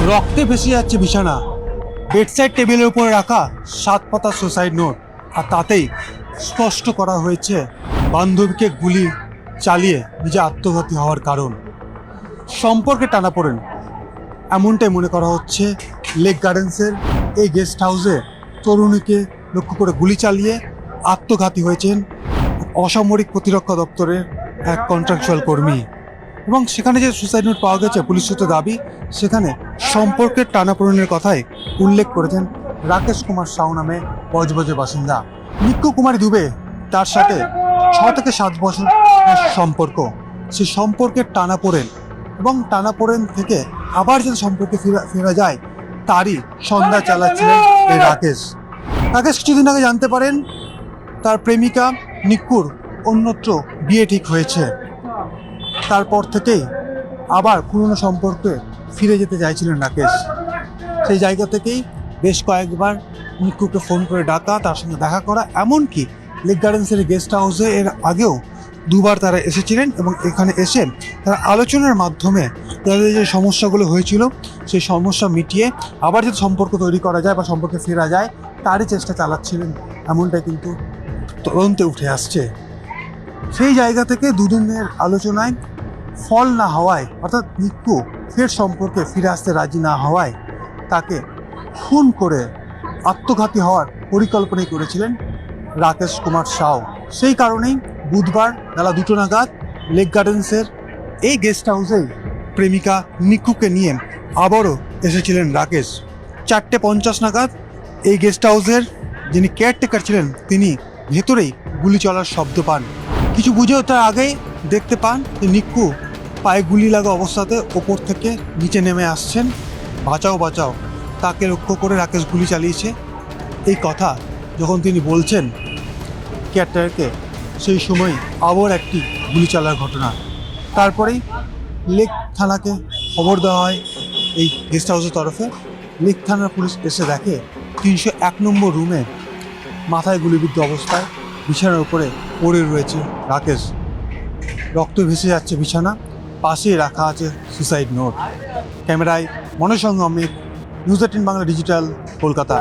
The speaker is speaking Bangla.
রক্তে ভেসে যাচ্ছে বিছানা, বেডসাইড টেবিলের উপরে রাখা 7 পাতা সুসাইড নোট, আর তাতেই স্পষ্ট করা হয়েছে বান্ধবীকে গুলি চালিয়ে নিজে আত্মঘাতী হওয়ার কারণ। সম্পর্কে টানাপোড়েন এমনটাই মনে করা হচ্ছে লেক গার্ডেন্সের এই গেস্ট হাউসে তরুণীকে লক্ষ্য করে গুলি চালিয়ে আত্মঘাতী হয়েছেন অসামরিক প্রতিরক্ষা দপ্তরের এক কন্ট্রাকচুয়াল কর্মী। এবং সেখানে যে সুসাইড নোট পাওয়া গেছে পুলিশ সূত্রে দাবি, সেখানে সম্পর্কের টানাপোড়েনের কথাই উল্লেখ করেছেন রাকেশ কুমার সাউ নামে বজবজের বাসিন্দা। নিক্কু কুমারী দুবে তার সাথে 6 থেকে 7 বছর সম্পর্ক। সেই সম্পর্কের টানাপোড়েন এবং টানাপোড়েন থেকে আবার যদি সম্পর্কে ফেরা যায় তারই সন্ধ্যা চালাচ্ছিলেন এই রাকেশ। কিছুদিন আগে জানতে পারেন তার প্রেমিকা নিক্কুর অন্যত্র বিয়ে ঠিক হয়েছে। তারপর থেকেই আবার পুরনো সম্পর্কে ফিরে যেতে চাইছিলেন রাকেশ। সেই জায়গা থেকেই বেশ কয়েকবার নিক্কুকে ফোন করে ডাকা, তার সঙ্গে দেখা করা, এমনকি লেক গার্ডেন্সের গেস্ট হাউসে এর আগেও 2 বার তারা এসেছিলেন এবং এখানে এসে তারা আলোচনার মাধ্যমে তাদের যে সমস্যাগুলো হয়েছিল সেই সমস্যা মিটিয়ে আবার যদি সম্পর্ক তৈরি করা যায় বা সম্পর্কে ফেরা যায় তারই চেষ্টা চালাচ্ছিলেন, এমনটাই কিন্তু তদন্তে উঠে আসছে। সেই জায়গা থেকে দুদিনের আলোচনায় ফল না হওয়ায়, অর্থাৎ নিক্কু ফের সম্পর্কে ফিরে আসতে রাজি না হওয়ায় তাকে খুন করে আত্মঘাতী হওয়ার পরিকল্পনাই করেছিলেন রাকেশ কুমার সাউ। সেই কারণেই বুধবার বেলা 2টো নাগাদ লেক গার্ডেন্সের এই গেস্ট হাউসেই প্রেমিকা নিক্কুকে নিয়ে আবারও এসেছিলেন রাকেশ। 4:50 নাগাদ এই গেস্ট হাউসের যিনি কেয়ারটেকার ছিলেন তিনি ভেতরেই গুলি চলার শব্দ পান। কিছু বুঝে ওঠার আগেই দেখতে পান যে নিক্কু পায়ে গুলি লাগা অবস্থাতে ওপর থেকে নিচে নেমে আসছেন। বাঁচাও বাঁচাও, তাকে লক্ষ্য করে রাকেশ গুলি চালিয়েছে এই কথা যখন তিনি বলছেন কেয়ারটেকারকে, সেই সময় আবার একটি গুলি চালার ঘটনা। তারপরেই লেক থানাকে খবর দেওয়া হয় এই গেস্ট হাউসের তরফে। লেক থানার পুলিশ এসে দেখে 301 নম্বর রুমে মাথায় গুলিবিদ্ধ অবস্থায় বিছানার উপরে পড়ে রয়েছে রাকেশ। রক্ত ভেসে যাচ্ছে বিছানা, পাশেই রাখা আছে সুসাইড নোট। ক্যামেরায় মনোজ সঙ্গে অমিত, নিউজ 18 বাংলা ডিজিটাল, কলকাতা।